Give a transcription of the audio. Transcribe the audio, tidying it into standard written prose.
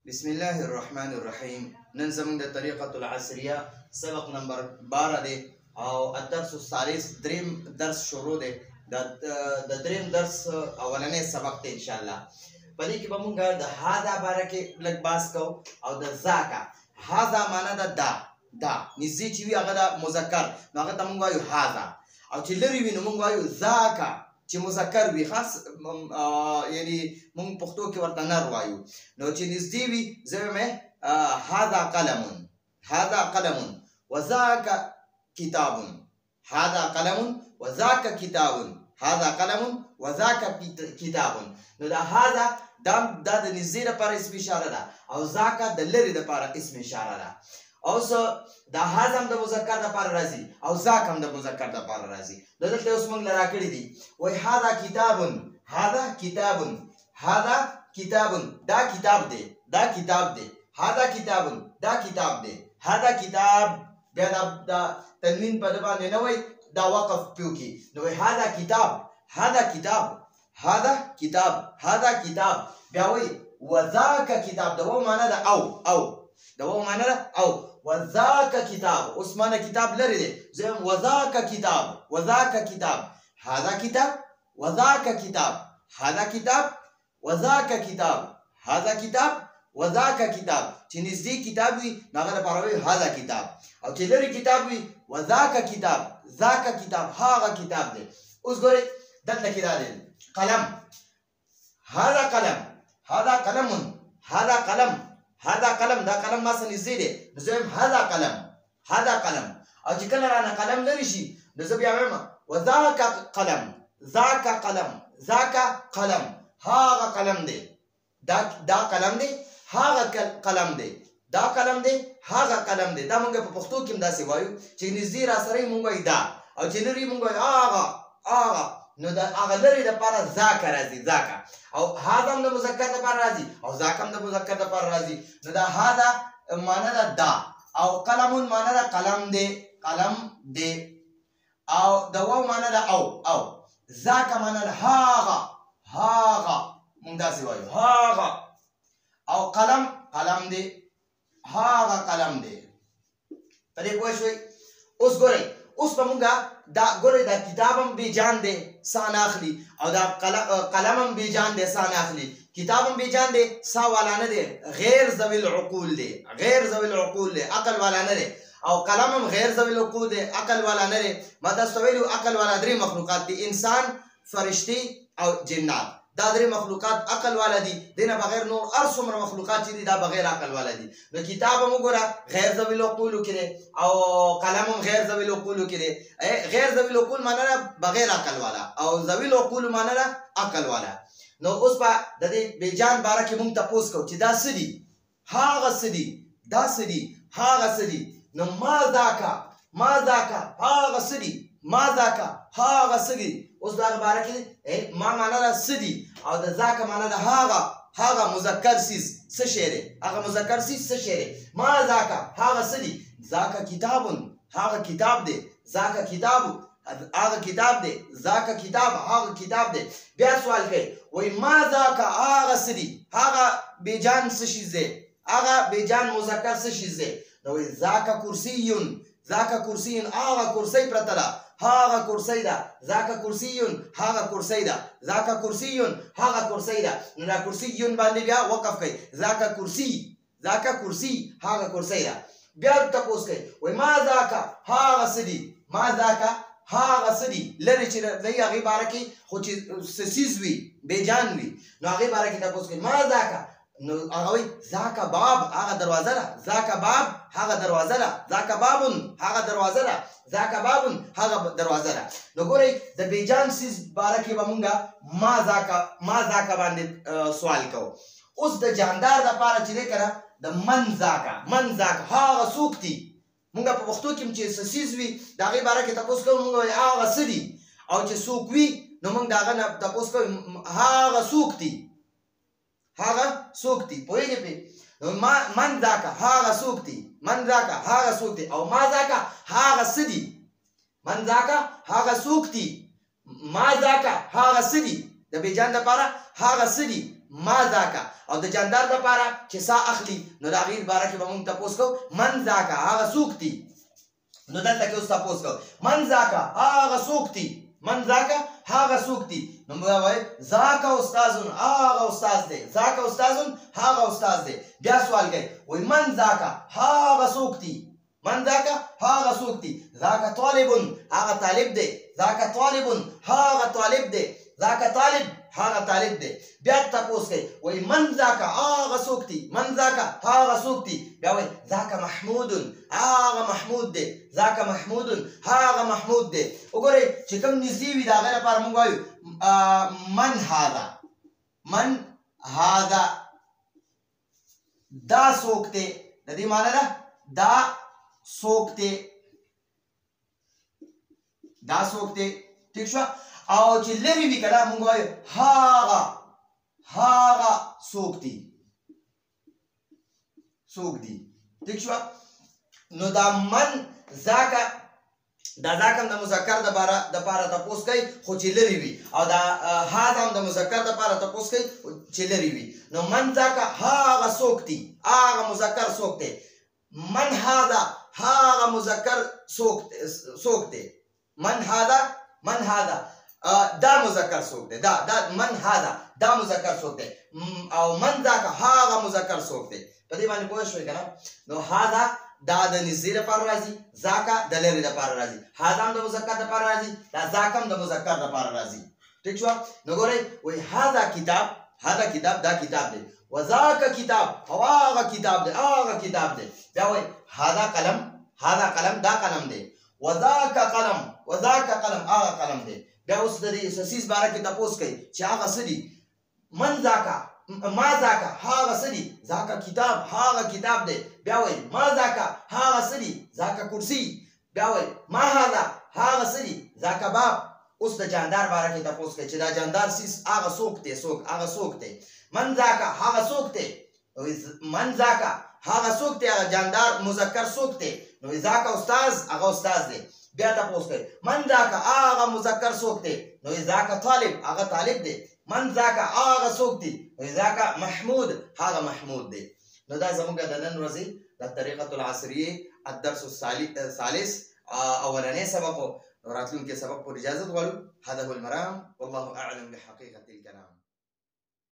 بسم الله الرحمن الرحيم. نن زمونږ د طریقة العصریه سبق نمبر 12 دی او الدرس الثالث دریم درس شروع دی. د دریم درس اولنې سبق دی ان شاء الله. په دې کې به مونږ د هاذا باره کې لږ بحث کوو او د ذاکا. هاذا معنا د دا نږدې چې وي هغه د مذکر نو هغه ته مونږ وایو هاذا، او چې لرې وي نو مونږ وایو ذاکا چې مذکر وي، خاص یعنی مونږ پښتو کې ورته نر وایو. نو چې نږدې وي زه مې هذا قلم، هذا قلم وذاك کتاب، هذا قلم وذاك کتاب، هذا قلم وذاك کتاب. نو دا هذا دا د نږدې لپاره اسم اشاره ده او ذاک د لرې لپاره اسم اشاره ده. اوس دا هذا هم د مذکر لپاره راځي او ذاک هم د مذکر لپاره راځي. دلته اوس موږ راکړي دي وای هذا کتاب، هذا کتاب، هذا کتاب، دا کتاب دی، دا کتاب دی، هذا کتاب، دا کتاب دی، هذا کتاب. بیا دا تنوین په باندې نه وای، دا وقف پیوکی. نو وای هذا کتاب، هذا کتاب، هذا کتاب، هذا کتاب. بیا وای وذاک کتاب، دا و معنا ده او دا و معنا ده او وذاک کتاب. اوس معنا کتاب لري دی، زم وذاک کتاب، وذاک کتاب، هذا کتاب، وذاک کتاب، هذا کتاب، وذاک کتاب، هذا کتاب، وذاک کتاب. چې نږدې کتاب وي نو هغه لپاره وایي هذا کتاب، او چې لرې کتاب وي وذاک کتاب، ذاک کتاب، هغه کتاب دی. اوس ګورئ دلته کې دا دی قلم، هذا قلم، هذا قلم، هذا قلم، هذا قلم. دا قلم ما سره نږدې دی نو زه وایم هذا قلم، هذا قلم. او چې کله رانه قلم لرې شي نو زه بیا وایم وذاک قلم، ذاک قلم، ذاک قلم، هغه قلم دی، دا قلم دی، هغه قلم دی، دا قلم دی، هغه قلم دی. دا مونږ په پښتو کې هم داسې وایو چې نږدې را سره یې مونږ وایو دا، او چې لرې مونږ وایو هغه. نو د هغه لرې دپاره ذاک راځي، ذاک. او هذا هم د مذکر دپاره راځي او ذاک هم د مذکر دپاره راځي. نو دا هذا معنا ده دا، او قلم معنا ده قلم دی، قلم دی. او د واو معنا ده او ذاک معنا ده هغه مونږ داسې وایو هغه. او قلم دی، هغه قلم دی. په دې پوه شوئ؟ اوس ګورئ، اوس به مونږ دا ګورئ دا کتاب هم بې جان دی سا نه اخلي، او دا قلم هم بې جان دی سا نه اخلي. کتاب هم بې جان دی سا والا نه دی، غیر ذوي العقول دی، غیر ذوي العقول دی، عقل والا نه دی. او قلم هم غیر ذوي العقول دی، عقل والا نه دی. ما تاسو ته ویلي عقل والا درې مخلوقات دي، انسان، فرشتي او جنات. دا درې مخلوقات عقل والا دي، دینه بغیر نور هر څومره مخلوقات چې دي دا بغیر عقل والا دي. نو کتاب هم وګوره غیر ذوي العقول کې دی، او قلم هم غیر ذوي العقول کې دی. غیر ذوي العقول معنا ده بغیر عقل والا، او ذوي العقول معنا ده عقل والا. نو اوس په د دې بیجان باره کې مونږ تپوس کوو چې دا څه دي، هغه څه دي، دا څه دي، هغه څه دي. نو ما ذاکا هغه څه دي، ما ذاکا هغه څه دي. اوس دا باره کې ما معنا ده څه دي، او د ذاک معنا ده هغه مذکر سیز څه شی دی، هغه مذکر سیز څه شی دی. ما ذاکا هغه څه دي، ذاک کتاب، هغه کتاب دی، ذاک کتاب، هغه کتاب دی، ذاک کتاب، هغه کتاب دی. بیا سوال کوي وای ما ذاکا هغه څه دي، هغه بیجان څه شی دی، هغه بیجان مذکر څه شی دی. نو وای ذاک کرسیون، ذاک کرسیون، هغه کرسی پرته ده، هغه کرسی ده، ذاک کرسیون، هغه کرسی ده، ذاک کرسیون، هغه کرسی ده. نو دا کرسیون باندې بیا وقف کوي، ذاک کرسی، ذاک کرسی، هغه کرسی ده. بیا تپوس کوي وای ما ذاک هغه څه دي، ما ذاک هغه څه دي لرې چې دی هغې باره کې خو چې سیز وي بیجان وي نو هغې باره کې تپوس کوي ما ذاک. نو هغه وایي ذاک باب، هغه دروازه ده، ذاک باب، هغه دروازه ده، ذاک بابون، هغه دروازه ده، ذاک بابون، هغه دروازه ده. نو ګورئ د بیجان سیز باره کې به مونږ ما ذاک باندې سوال کوو. اوس د جاندار دپاره چې دی که نه د من ذاک هغه څوک دي. مونږ په پښتو کې چې څه څیز وي د هغې باره کې تپوس کوو، مونږ وایو هغه څه دي. او چې څوک وي نو مونږ د هغه نه تپوس کوو هغه څوک دي، هغه څوک دي. پوهېږې پرې؟ نو من ذاک هغه څوک دي، من ذاک هغه څوک دي. او ما ذاک هغه څه دي، من ذاک هغه څوک دي، ما ذاک هغه څه دي. د بیجان دپاره هغه څه دي، ما ذاک او د جاندار لپاره چې سا اخلي نو د هغې باره کې به موږ تپوس کوو من ذاک هغه څوک دي نو دلته کې اوس تپوس کوو من ذاک هغه څوک دي من ذاک هغه څوک دي نو موږ وایو ذاک استاذ هغه استاد دی ذاک استاذ هغه استاد دی بیا سوال کوي وایي من ذاک هغه څوک دي من ذاک هغه څوک دي ذاک طالب هغه طالب دی ذاک طالب هغه طالب دی ذاک طالب هغه طالب دی بیا تپوس کوي وایي من ذاک هغه څوک دي من ذاک هغه څوک دي بیا وایي ذاک محمود هغه محمود دی ذاک محمود هغه محمود دی وګورئ چې کوم نږدې وي د هغې لپاره موږ وایو من هذا من هذا دا څوک دی د دې معنی ده دا څوک دی دا څوک دی ټیک شوه او چې لرې وي که نه موږ وایو هغه څوک دي څوک دي ټیک شوه نو دا من ذاک دا ذاک هم د مذکر دپاره تپوس کوي خو چې لرې وي او دا هذا هم د مذکر دپاره تپوس کوي چې لرې وي نو من ذاک هغه څوک دي هغه مذکر څوک دی من هذا هغه مذکر څوک دی من هذا دا مذکر څوک دی دا من هذا دا مذکر څوک دی او من ذاک هغه مذکر څوک دی په دې باندې پوه شوئ که نه نو هذا دا د نږدې دپاره راځي ذاک د لرې دپاره راځي هذا هم د مذکر دپاره راځي دا ذاک هم د مذکر دپاره راځي ټیک شوه نو ګورئ وایي هذا کتاب دا کتاب دی وذاک کتاب او هغه کتاب دی بیا وایي هذا قلم دا قلم دی وذاک قلم هغه قلم دی بیا اوس د دې سسیز باره کې تپوس کوي چې هغه څه دي من ذاک ما ذاک هغه څه دي ذاک کتاب هغه کتاب دی بیا وایي ما ذاک هغه څه دي ذاک کرسي بیا وایي ما هذا هغه څه دي ذاک باب اوس د جاندار باره کې تپوس کوي چې دا جاندار سیس هغه څوک دی من ذاک هغه څوک دی من ذاک هغه څوک دی هغه جاندار مذکر څوک دی نو ذاک استاذ هغه استاذ دی بیا تپوس کوي من ذاک هغه مذکر څوک دی نو ذاک طالب هغه طالب دی من ذاک هغه څوک دی نو ذاک محمود هغه محمود دی نو دا زموږ د نن ورځې د طریقة العصریه الدرس الثالث اولنی سبق راتلونکي سبق پورې اجازه غواړو هذا هو المرام والله اعلم بحقيقة الكلام